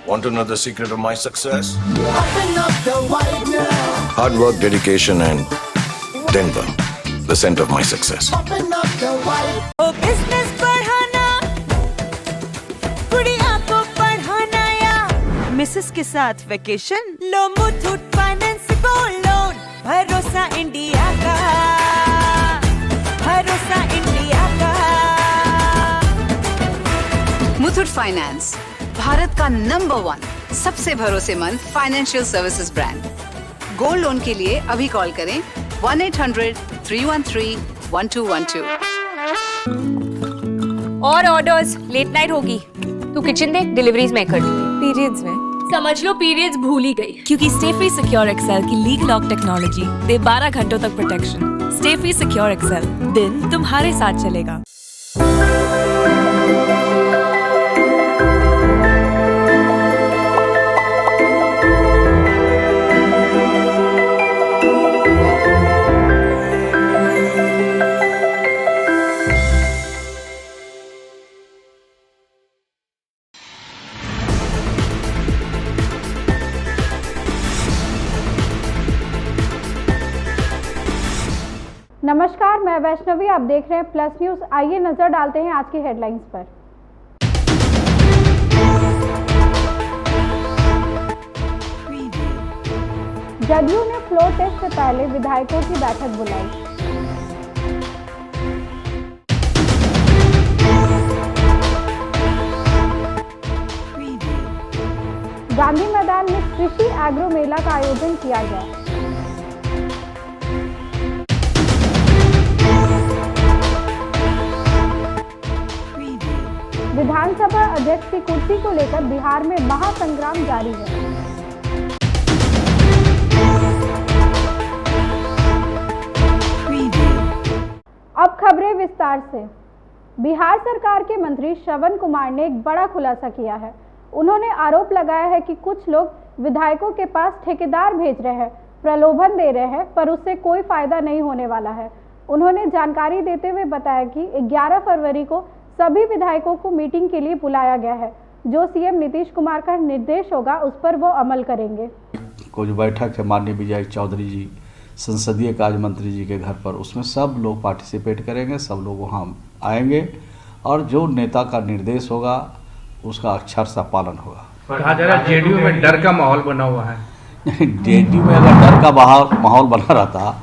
Want to know the secret of my success? Open up the white now. Hard work, dedication, and Denver, the center of my success. Open up the white. ओ business बढ़ाना, गुड़िया को पढ़ाना या Mrs के साथ vacation, लो Muthoot finance gold loan, भरोसा इंडिया का, भरोसा इंडिया का। मुथूट फाइनेंस, भारत का नंबर 1 सबसे भरोसेमंद financial services brand. Gold loan के लिए अभी कॉल करें 1-800-313-1212। और ऑर्डर्स, लेट नाइट होगी। तू किचन देख, डिलीवरीज मैं कर दूंगी। पीरियड्स में समझ लो पीरियड्स भूल ही गई। क्योंकि स्टे फ्री सिक्योर एक्सेल की लीग लॉक टेक्नोलॉजी दे 12 घंटों तक protection. Stayfree Secure XL, दिन तुम्हारे साथ चलेगा। नमस्कार, मैं वैष्णवी, आप देख रहे हैं प्लस न्यूज। आइए नजर डालते हैं आज की हेडलाइंस पर। जदयू ने फ्लोर टेस्ट से पहले विधायकों की बैठक बुलाई। गांधी मैदान में कृषि एग्रो मेला का आयोजन किया गया। विधानसभा अध्यक्ष की कुर्सी को लेकर बिहार में महासंग्राम जारी है। अब खबरें विस्तार से। बिहार सरकार के मंत्री श्रवण कुमार ने एक बड़ा खुलासा किया है। उन्होंने आरोप लगाया है कि कुछ लोग विधायकों के पास ठेकेदार भेज रहे हैं, प्रलोभन दे रहे हैं, पर उससे कोई फायदा नहीं होने वाला है। उन्होंने जानकारी देते हुए बताया कि 11 फरवरी को सभी विधायकों को मीटिंग के लिए बुलाया गया है। जो सीएम नीतीश कुमार का निर्देश होगा उस पर वो अमल करेंगे। को जो बैठक है माननीय विजय चौधरी जी संसदीय कार्य मंत्री जी के घर पर, उसमें सब लोग पार्टिसिपेट करेंगे, सब लोग वहाँ आएंगे और जो नेता का निर्देश होगा उसका अक्षर सा पालन होगा। कहा जा रहा है जेडीयू में डर का माहौल बना हुआ है। जेडीयू में अगर डर का माहौल बना रहता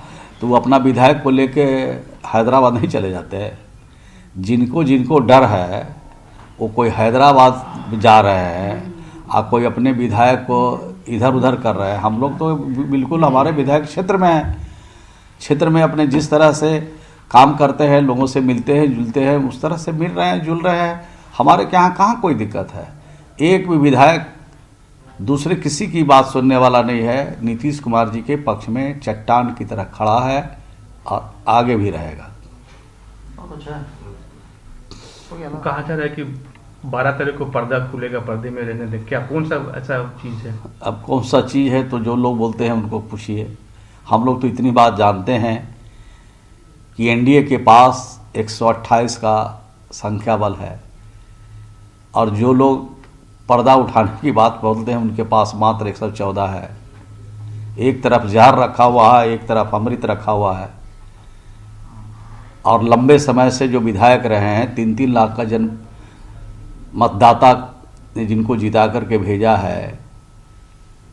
तो वो अपना विधायक को लेके हैदराबाद नहीं चले जाते। जिनको डर है वो कोई हैदराबाद जा रहे हैं और कोई अपने विधायक को इधर उधर कर रहे हैं। हम लोग तो बिल्कुल हमारे विधायक क्षेत्र में अपने जिस तरह से काम करते हैं, लोगों से मिलते हैं जुलते हैं, उस तरह से मिल रहे हैं जुल रहे हैं। हमारे के यहाँ कहाँ कोई दिक्कत है। एक भी विधायक दूसरे किसी की बात सुनने वाला नहीं है। नीतीश कुमार जी के पक्ष में चट्टान की तरह खड़ा है और आगे भी रहेगा। कहा जा रहा है कि 12 तारीख को पर्दा खुलेगा, पर्दे में रहने दें। क्या कौन सा ऐसा चीज़ है? अब कौन सा चीज़ है तो जो लोग बोलते हैं उनको पूछिए। हम लोग तो इतनी बात जानते हैं कि एनडीए के पास 128 का संख्या बल है और जो लोग पर्दा उठाने की बात बोलते हैं उनके पास मात्र 114 है। एक तरफ जहर रखा हुआ है, एक तरफ अमृत रखा हुआ है। और लंबे समय से जो विधायक रहे हैं, 3-3 लाख का जन मतदाता ने जिनको जिता करके भेजा है,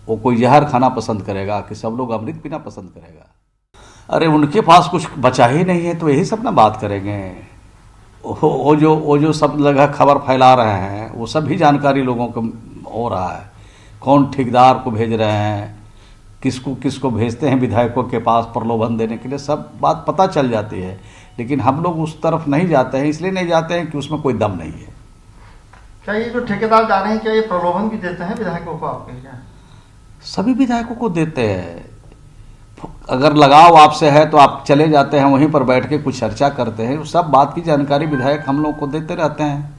वो कोई जहर खाना पसंद करेगा कि सब लोग अमृत पीना पसंद करेगा? अरे उनके पास कुछ बचा ही नहीं है तो यही सब ना बात करेंगे। वो जो सब जगह खबर फैला रहे हैं वो सब भी जानकारी लोगों को हो रहा है। कौन ठेकेदार को भेज रहे हैं, किसको भेजते हैं विधायकों के पास प्रलोभन देने के लिए, सब बात पता चल जाती है। लेकिन हम लोग उस तरफ नहीं जाते हैं, इसलिए नहीं जाते हैं कि उसमें कोई दम नहीं है। क्या ये जो ठेकेदार जा रहे हैं क्या ये प्रलोभन भी देते हैं विधायकों को आपके? क्या सभी विधायकों को देते हैं। अगर लगाव आपसे है तो आप चले जाते हैं, वहीं पर बैठ के कुछ चर्चा करते हैं। सब बात की जानकारी विधायक हम लोग को देते रहते हैं।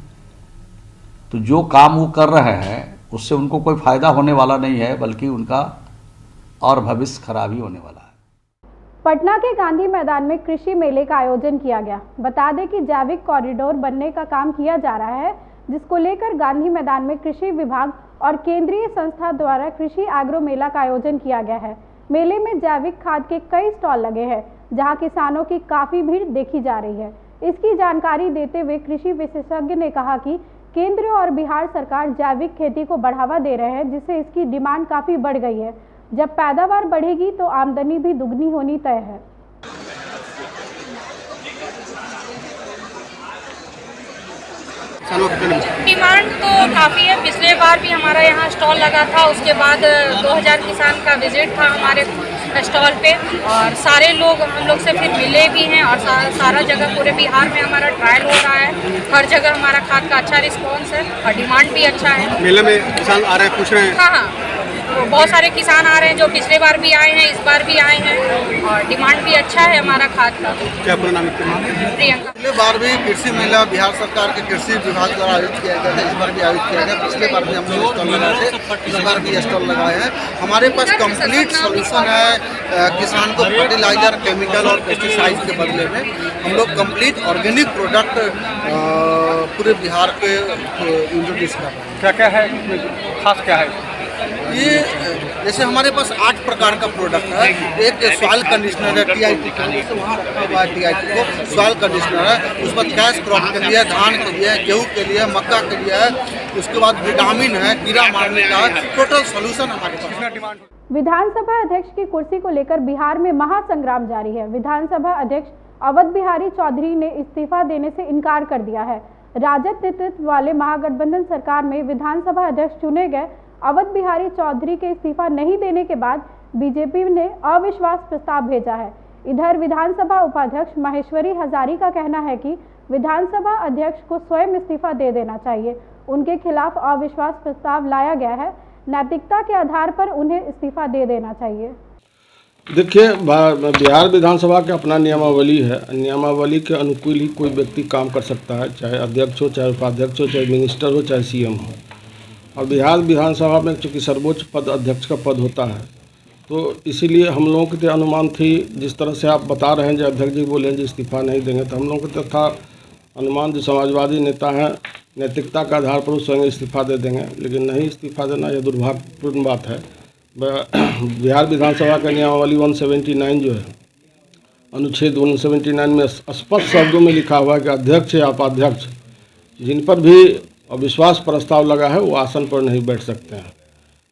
तो जो काम वो कर रहे हैं उससे उनको कोई फायदा होने वाला नहीं है, बल्कि उनका और भविष्य खराब ही होने वाला है। पटना के गांधी मैदान में कृषि मेले का आयोजन किया गया। बता दें कि जैविक कॉरिडोर बनने का काम किया जा रहा है, जिसको लेकर गांधी मैदान में कृषि विभाग और केंद्रीय संस्था द्वारा कृषि एग्रो मेला का आयोजन किया गया है। मेले में जैविक खाद के कई स्टॉल लगे हैं, जहां किसानों की काफी भीड़ देखी जा रही है। इसकी जानकारी देते हुए कृषि विशेषज्ञ ने कहा कि केंद्र और बिहार सरकार जैविक खेती को बढ़ावा दे रहे हैं, जिससे इसकी डिमांड काफी बढ़ गई है। जब पैदावार बढ़ेगी तो आमदनी भी दुगनी होनी तय है। डिमांड तो काफ़ी है। पिछले बार भी हमारा यहाँ स्टॉल लगा था, उसके बाद 2000 किसान का विजिट था हमारे स्टॉल पे और सारे लोग हम लोग से फिर मिले भी हैं और सारा जगह पूरे बिहार में हमारा ट्रायल हो रहा है। हर जगह हमारा खाद का अच्छा रिस्पॉन्स है और डिमांड भी अच्छा है। मेले में किसान आ रहे हैं, पूछ रहे हैं। हाँ, तो बहुत सारे किसान आ रहे हैं जो पिछले बार भी आए हैं, इस बार भी आए हैं और डिमांड भी अच्छा है हमारा खाद का। क्या अपना नाम? प्रियंका। पिछले बार भी कृषि मेला बिहार सरकार के कृषि विभाग द्वारा आयोजित किया गया था, इस बार भी आयोजित किया गया। पिछले बार भी हम लोग स्टॉल लगाए थे, इस बार भी स्टॉल लगाए हैं। हमारे पास कंप्लीट सॉल्यूशन है किसान को फर्टिलाइजर, केमिकल और पेस्टिसाइड के बदले में हम लोग कंप्लीट ऑर्गेनिक प्रोडक्ट पूरे बिहार पे इंट्रोड्यूस कर रहे हैं। क्या क्या है, खास क्या है? ये जैसे हमारे पास 8 प्रकार का प्रोडक्ट है। एक सॉइल कंडीशनर है, TIT का, वहाँ रखा हुआ है TIT को, सॉइल कंडीशनर है। उस पर कैश क्रॉप के लिए, धान के लिए, गेहूँ के लिए, मक्का के लिए है। उसके बाद विटामिन है, कीड़ा मारने का है। टोटल सोल्यूशन हमारे पास। विधानसभा अध्यक्ष की कुर्सी को लेकर बिहार में महासंग्राम जारी है। विधानसभा अध्यक्ष अवध बिहारी चौधरी ने इस्तीफा देने से इनकार कर दिया है। राजद नेतृत्व वाले महागठबंधन सरकार में विधानसभा अध्यक्ष चुने गए अवध बिहारी चौधरी के इस्तीफा नहीं देने के बाद बीजेपी ने अविश्वास प्रस्ताव भेजा है। इधर विधानसभा उपाध्यक्ष माहेश्वरी हजारी का कहना है कि विधानसभा अध्यक्ष को स्वयं इस्तीफा दे देना चाहिए। उनके खिलाफ अविश्वास प्रस्ताव लाया गया है। नैतिकता के आधार पर उन्हें इस्तीफा दे देना चाहिए। देखिए, बिहार विधानसभा का अपना नियमावली है। नियमावली के अनुकूल ही कोई व्यक्ति काम कर सकता है, चाहे अध्यक्ष हो, चाहे उपाध्यक्ष हो, चाहे मिनिस्टर हो, चाहे CM हो। और बिहार विधानसभा में चूँकि सर्वोच्च पद अध्यक्ष का पद होता है, तो इसीलिए हम लोगों के अनुमान थी, जिस तरह से आप बता रहे हैं जो अध्यक्ष जी बोले हैं इस्तीफा नहीं देंगे, तो हम लोगों को था अनुमान जो समाजवादी नेता हैं नैतिकता के आधार पर स्वयं इस्तीफा दे देंगे, लेकिन नहीं इस्तीफा देना यह दुर्भाग्यपूर्ण बात है। बिहार विधानसभा का नियमावली 179 जो है, अनुच्छेद 179 में स्पष्ट शब्दों में लिखा हुआ है कि अध्यक्ष या उपाध्यक्ष जिन पर भी अविश्वास प्रस्ताव लगा है वो आसन पर नहीं बैठ सकते हैं।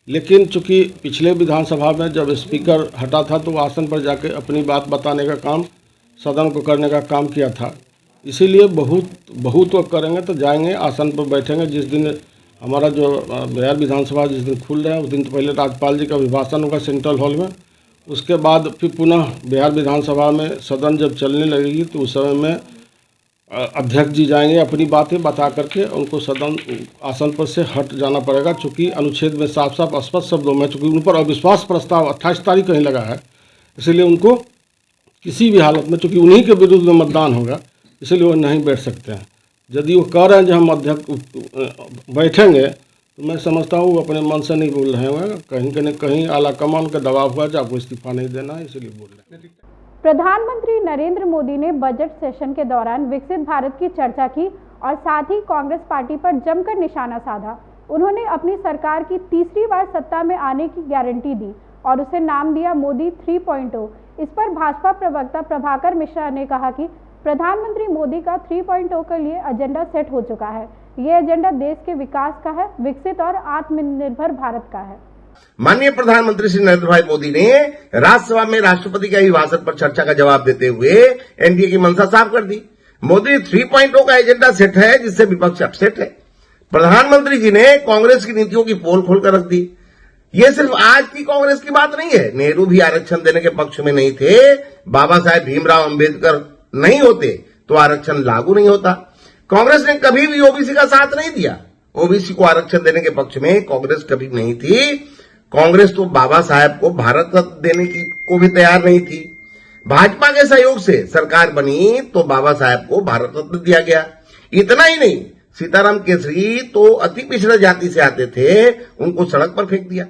लेकिन चूंकि पिछले विधानसभा में जब स्पीकर हटा था तो वो आसन पर जाके अपनी बात बताने का काम, सदन को करने का काम किया था। इसीलिए बहुत वक्त करेंगे तो जाएंगे, आसन पर बैठेंगे। जिस दिन हमारा जो बिहार विधानसभा जिस दिन खुल रहा है उस दिन तो पहले राज्यपाल जी का अभिभाषण होगा सेंट्रल हॉल में, उसके बाद फिर पुनः बिहार विधानसभा में सदन जब चलने लगेगी तो उस समय में अध्यक्ष जी जाएंगे, अपनी बातें बता करके उनको सदन आसन पर से हट जाना पड़ेगा। चूँकि अनुच्छेद में साफ साफ स्पष्ट शब्दों में चूँकि उन पर अविश्वास प्रस्ताव 28 तारीख कहीं लगा है, इसलिए उनको किसी भी हालत में, चूँकि उन्हीं के विरुद्ध में मतदान होगा, इसलिए वो नहीं बैठ सकते हैं। यदि वो कह रहे हैं जो हम अध्यक्ष बैठेंगे, तो मैं समझता हूँ वो अपने मन से नहीं बोल रहे हैं, कहीं आला कमान का दबाव हुआ जो आपको इस्तीफा नहीं देना है, इसीलिए बोल रहे हैं। प्रधानमंत्री नरेंद्र मोदी ने बजट सेशन के दौरान विकसित भारत की चर्चा की और साथ ही कांग्रेस पार्टी पर जमकर निशाना साधा। उन्होंने अपनी सरकार की तीसरी बार सत्ता में आने की गारंटी दी और उसे नाम दिया मोदी 3.0। इस पर भाजपा प्रवक्ता प्रभाकर मिश्रा ने कहा कि प्रधानमंत्री मोदी का 3.0 के लिए एजेंडा सेट हो चुका है। ये एजेंडा देश के विकास का है, विकसित और आत्मनिर्भर भारत का है। माननीय प्रधानमंत्री श्री नरेंद्र भाई मोदी ने राज्यसभा में राष्ट्रपति के अभिभाषण पर चर्चा का जवाब देते हुए एनडीए की मंशा साफ कर दी। मोदी 3.0 का एजेंडा सेट है, जिससे विपक्ष अपसेट है। प्रधानमंत्री जी ने कांग्रेस की नीतियों की पोल खोलकर रख दी। ये सिर्फ आज की कांग्रेस की बात नहीं है। नेहरू भी आरक्षण देने के पक्ष में नहीं थे। बाबा साहेब भीमराव अंबेडकर नहीं होते तो आरक्षण लागू नहीं होता। कांग्रेस ने कभी भी ओबीसी का साथ नहीं दिया। ओबीसी को आरक्षण देने के पक्ष में कांग्रेस कभी नहीं थी। कांग्रेस तो बाबा साहेब को भारत रत्न देने की को भी तैयार नहीं थी। भाजपा के सहयोग से सरकार बनी तो बाबा साहेब को भारत रत्न दिया गया। इतना ही नहीं, सीताराम केसरी तो अति पिछड़ा जाति से आते थे, उनको सड़क पर फेंक दिया।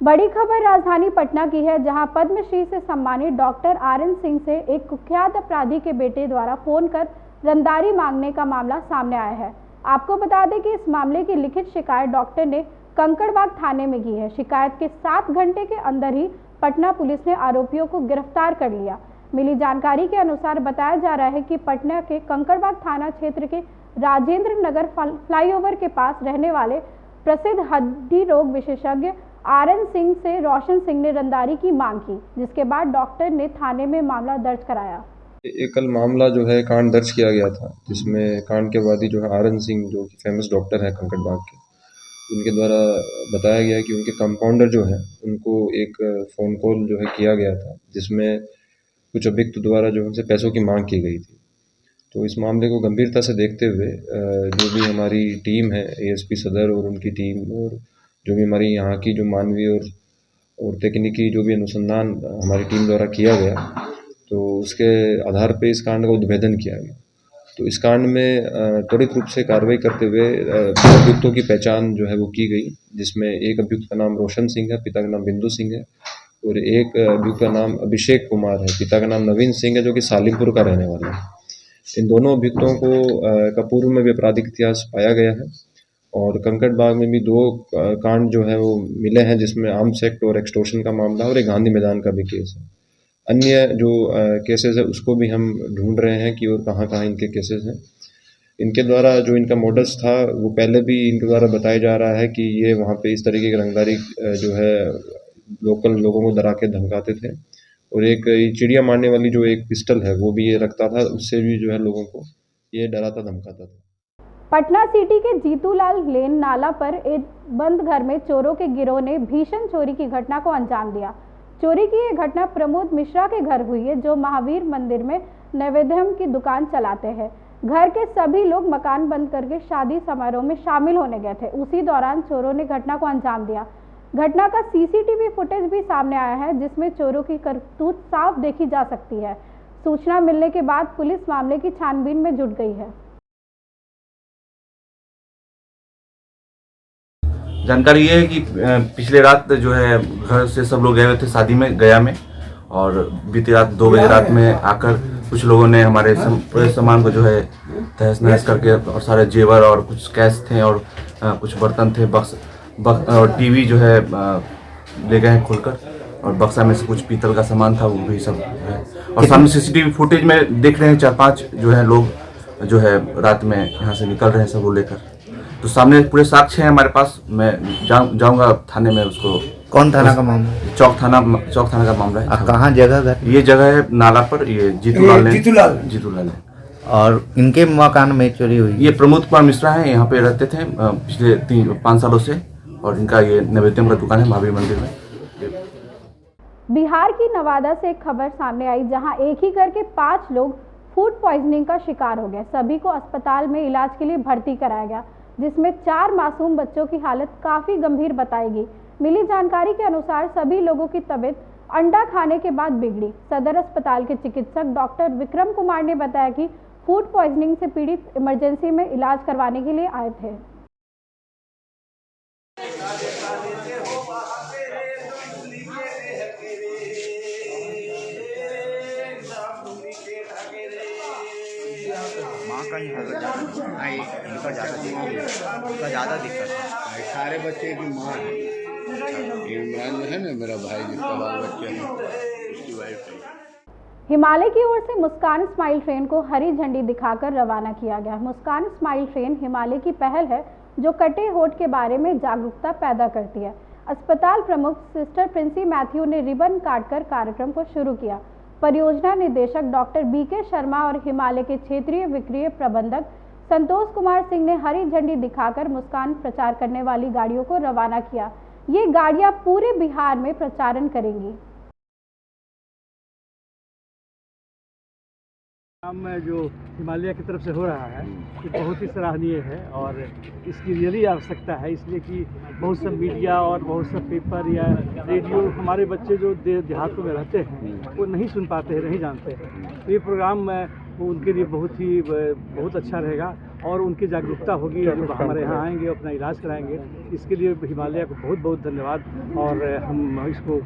बड़ी खबर राजधानी पटना की है, जहां पद्मश्री से सम्मानित डॉक्टर RN सिंह से एक कुख्यात अपराधी के बेटे द्वारा फोन कर रंगदारी मांगने का मामला सामने आया है। आपको बता दें कि इस मामले की लिखित शिकायत डॉक्टर ने कंकड़बाग थाने में की है। शिकायत के 7 घंटे के अंदर ही पटना पुलिस ने आरोपियों को गिरफ्तार कर लिया। मिली जानकारी के अनुसार बताया जा रहा है कि पटना के कंकड़बाग थाना क्षेत्र के राजेंद्र नगर फ्लाईओवर के पास रहने वाले प्रसिद्ध हड्डी रोग विशेषज्ञ आरएन सिंह से रोशन सिंह ने रंगदारी की मांग की, जिसके बाद डॉक्टर ने थाने में मामला दर्ज कराया। एक कल मामला जो है कांड दर्ज किया गया था, जिसमें कांड के वादी जो है आरएन सिंह, जो कि फेमस डॉक्टर है कंकड़बाग के, उनके द्वारा बताया गया कि उनके कंपाउंडर जो है उनको एक फ़ोन कॉल जो है किया गया था, जिसमें कुछ अभियुक्त द्वारा जो उनसे पैसों की मांग की गई थी। तो इस मामले को गंभीरता से देखते हुए जो भी हमारी टीम है, एएसपी सदर और उनकी टीम, और जो भी हमारी यहाँ की जो मानवीय और तकनीकी जो भी अनुसंधान हमारी टीम द्वारा किया गया, तो उसके आधार पे इस कांड का उद्भेदन किया गया। तो इस कांड में त्वरित रूप से कार्रवाई करते हुए अभियुक्तों की पहचान जो है वो की गई, जिसमें एक अभियुक्त का नाम रोशन सिंह है, पिता का नाम बिंदु सिंह है, और एक अभियुक्त का नाम अभिषेक कुमार है, पिता का नाम नवीन सिंह है, जो कि सालिमपुर का रहने वाला है। इन दोनों अभियुक्तों को का पूर्व में भी आपराधिक इतिहास पाया गया है, और कंकड़बाग में भी 2 कांड जो है वो मिले हैं, जिसमें आर्म्स एक्ट और एक्सटॉर्शन का मामला और एक गांधी मैदान का भी केस है। अन्य जो केसेस है उसको भी हम ढूंढ रहे हैं कि और कहाँ इनके केसेस हैं। इनके द्वारा जो इनका मॉडल्स था वो पहले भी इनके द्वारा बताया जा रहा है कि ये वहाँ पे इस तरीके की रंगदारी जो है लोकल लोगों को डरा के धमकाते थे, और एक चिड़िया मारने वाली जो एक पिस्टल है वो भी ये रखता था, उससे भी जो है लोगों को ये डराता धमकाता था। पटना सिटी के जीतूलाल लेन नाला पर एक बंद घर में चोरों के गिरोह ने भीषण चोरी की घटना को अंजाम दिया। चोरी की यह घटना प्रमोद मिश्रा के घर हुई है, जो महावीर मंदिर में नैवेद्यम की दुकान चलाते हैं। घर के सभी लोग मकान बंद करके शादी समारोह में शामिल होने गए थे। उसी दौरान चोरों ने घटना को अंजाम दिया। घटना का सीसीटीवी फुटेज भी सामने आया है, जिसमें चोरों की करतूत साफ देखी जा सकती है। सूचना मिलने के बाद पुलिस मामले की छानबीन में जुट गई है। जानकारी ये है कि पिछले रात जो है घर से सब लोग गए हुए थे शादी में गया में, और बीती रात 2 बजे रात में आकर कुछ लोगों ने हमारे पूरे सामान को जो है तहस नहस करके, और सारे जेवर और कुछ कैश थे और कुछ बर्तन थे, और टीवी जो है ले गए हैं खोलकर, और बक्सा में से कुछ पीतल का सामान था वो भी सब है। और सामने सीसीटीवी फुटेज में देख रहे हैं 4-5 जो है लोग जो है रात में यहाँ से निकल रहे हैं सब वो लेकर। तो सामने पूरे साक्ष्य हैं हमारे पास। मैं जाऊंगा थाने में उसको। कौन थाना का मामला? चौक थाना का मामला है। कहाँ जगह घर? ये जगह है नाला पर, ये जीतूलाल। और इनके मकान में चोरी हुई? ये प्रमोद कुमार मिश्रा है, यहाँ पे रहते थे पिछले 3-5 सालों से, और इनका ये नैवेद्यम का दुकान है महावीर मंदिर में। बिहार की नवादा से एक खबर सामने आई, जहां एक ही घर के 5 लोग फूड पॉइजनिंग का शिकार हो गए। सभी को अस्पताल में इलाज के लिए भर्ती कराया गया, जिसमें 4 मासूम बच्चों की हालत काफी गंभीर बताई गई। मिली जानकारी के अनुसार सभी लोगों की तबीयत अंडा खाने के बाद बिगड़ी। सदर अस्पताल के चिकित्सक डॉक्टर विक्रम कुमार ने बताया कि फूड पॉइजनिंग से पीड़ित इमरजेंसी में इलाज करवाने के लिए आए थे। माँ का ही इनका ज़्यादा दिक्कत है। सारे बच्चे की माँ है, इमरान जो है ना मेरा भाई, जिसका बाल बच्चे हैं, उसकी वाइफ है। हिमालय की ओर से मुस्कान स्माइल ट्रेन को हरी झंडी दिखाकर रवाना किया गया। मुस्कान स्माइल ट्रेन हिमालय की पहल है, जो कटे होठ के बारे में जागरूकता पैदा करती है। अस्पताल प्रमुख सिस्टर प्रिंसी मैथ्यू ने रिबन काटकर कार्यक्रम को शुरू किया। परियोजना निदेशक डॉक्टर बीके शर्मा और हिमालय के क्षेत्रीय विक्रीय प्रबंधक संतोष कुमार सिंह ने हरी झंडी दिखाकर मुस्कान प्रचार करने वाली गाड़ियों को रवाना किया। ये गाड़ियां पूरे बिहार में प्रचारण करेंगी। काम जो हिमालय की तरफ से हो रहा है ये बहुत ही सराहनीय है, और इसकी रियली आवश्यकता है, इसलिए कि बहुत सा मीडिया और बहुत सा पेपर या रेडियो हमारे बच्चे जो देहातों में रहते हैं वो नहीं सुन पाते हैं, नहीं जानते हैं। तो ये प्रोग्राम वो उनके लिए बहुत अच्छा रहेगा, और उनकी जागरूकता होगी, और हमारे यहाँ आएंगे अपना इलाज कराएंगे। इसके लिए हिमालय को बहुत बहुत धन्यवाद, और हम इसको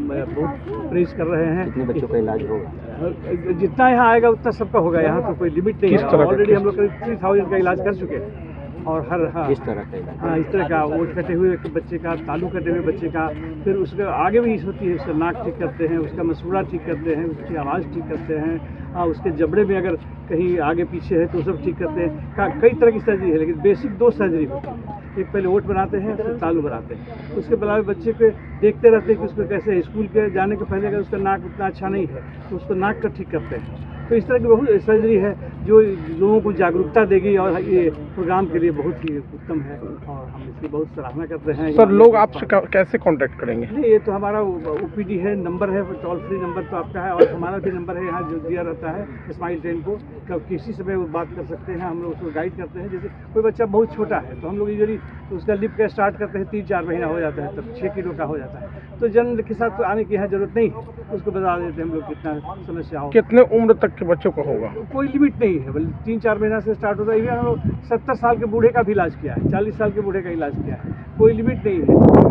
बहुत प्रेज कर रहे हैं। कितने बच्चों का इलाज होगा? जितना यहाँ आएगा उतना सबका होगा, यहाँ तो कोई लिमिट नहीं है। ऑलरेडी हम लोग 3000 का इलाज कर चुके हैं। और हर इस तरह का इलाज। हाँ, इस तरह का ओठ कटे हुए बच्चे का, तालू कटे हुए बच्चे का, फिर उसके आगे भी होती है, उसका नाक ठीक करते हैं, उसका मसूड़ा ठीक करते हैं, उसकी आवाज़ ठीक करते हैं, उसके जबड़े में अगर कहीं आगे पीछे है तो सब ठीक करते हैं। कई तरह की सर्जरी है, लेकिन बेसिक 2 सर्जरी होती है। एक पहले ओठ बनाते हैं, फिर तालू बनाते हैं। उसके अलावा बच्चे को देखते रहते हैं कि उसको कैसे, स्कूल के जाने के पहले अगर उसका नाक उतना अच्छा नहीं है तो उसको नाक का ठीक करते हैं। तो इस तरह की बहुत सर्जरी है जो लोगों को जागरूकता देगी, और ये प्रोग्राम के लिए बहुत ही उत्तम है और हम इसकी बहुत सराहना करते हैं। सर, लोग आपसे कैसे कांटेक्ट करेंगे? नहीं, ये तो हमारा OPD है, नंबर है, टोल फ्री नंबर तो आपका है, और हमारा भी नंबर है यहाँ जो दिया रहता है स्माइल ट्रेन को। कब किसी समय वो बात कर सकते हैं, हम लोग उसको गाइड करते हैं। जैसे कोई बच्चा बहुत छोटा है तो हम लोग यूजुअली उसका लिप का स्टार्ट करते हैं, 3-4 महीना हो जाता है, तब 6 किलो का हो जाता है, तो जन्म के साथ तो आने की यहाँ जरूरत नहीं है, उसको बता देते हैं हम लोग कितना समस्या हो। कितने उम्र तक के बच्चों को होगा? कोई लिमिट नहीं है, बल्कि 3-4 महीना से स्टार्ट होता है। इवन हम लोग 70 साल के बूढ़े का भी इलाज किया है, 40 साल के बूढ़े का इलाज किया है, कोई लिमिट नहीं है।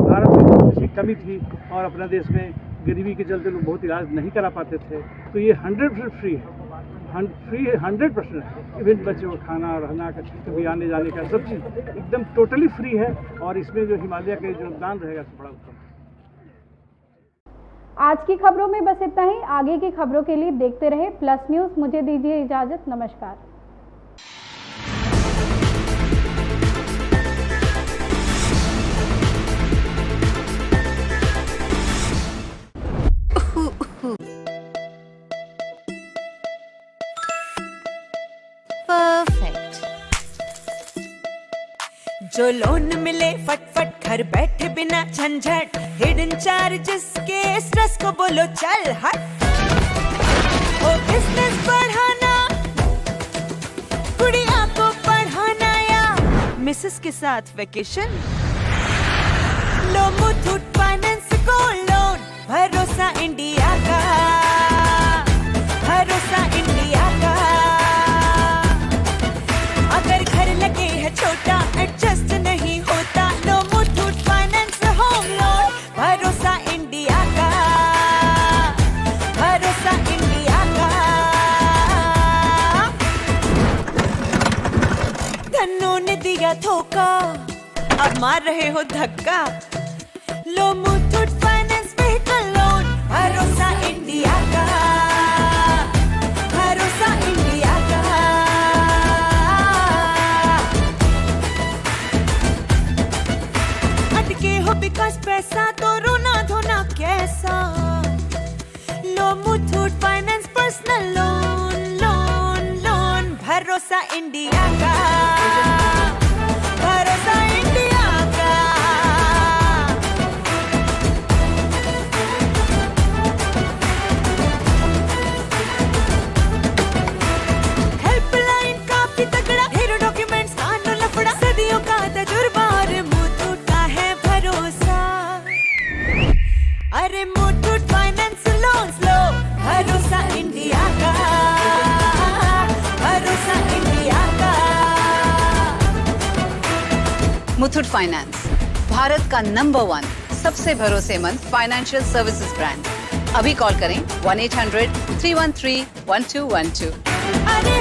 भारत में इसकी कमी थी और अपना देश में गरीबी के चलते लोग बहुत इलाज नहीं करा पाते थे, तो ये 100% फ्री है, 100% है। इवन बच्चों को खाना, रहना, कभी आने जाने का सब चीज़ एकदम टोटली फ्री है, और इसमें जो हिमालय का योगदान रहेगा तो बड़ा उत्तम है। आज की खबरों में बस इतना ही। आगे की खबरों के लिए देखते रहे प्लस न्यूज़। मुझे दीजिए इजाजत, नमस्कार। परफेक्ट। जो लोन मिले फटफट, घर बैठे बिना झंझट, हिडन चार्जेस के स्ट्रेस को बोलो चल हट। ओ बिजनेस बढ़ाना, गुड़िया को पढ़ाना, या मिसेस के साथ वेकेशन, लो मुथूट फाइनेंस गोल्ड लोन, भरोसा इंडिया का, भरोसा इंडिया का। अगर घर लगे है छोटा, एडजस्ट नहीं होता, लो मुथूट फाइनेंस होम लोन, भरोसा इंडिया का, भरोसा इंडिया का। धन्नो ने दिया धोखा, अब मार रहे हो धक्का, लो मुथूट फाइनेंस व्हीकल लोन, भरोसा इंडिया का, भरोसा इंडिया का। अटके हो बिकॉज पैसा तो रोना धोना कैसा, लो Muthoot finance personal loan, loan loan, भरोसा इंडिया का, भरोसा इंडिया का। हेल्पलाइन काफी तगड़ा, ढेरों डॉक्यूमेंट्स कानून लफड़ा, सदियों का तजुर्बा, और मुथूट का है भरोसा। अरे मुथूट फाइनेंस लोन्स लो, भरोसा इंडिया का, भरोसा इंडिया का। मुथूट फाइनेंस, भारत का नंबर 1 सबसे भरोसेमंद फाइनेंशियल सर्विसेज ब्रांड। अभी कॉल करें 1-800-313-1212। अरे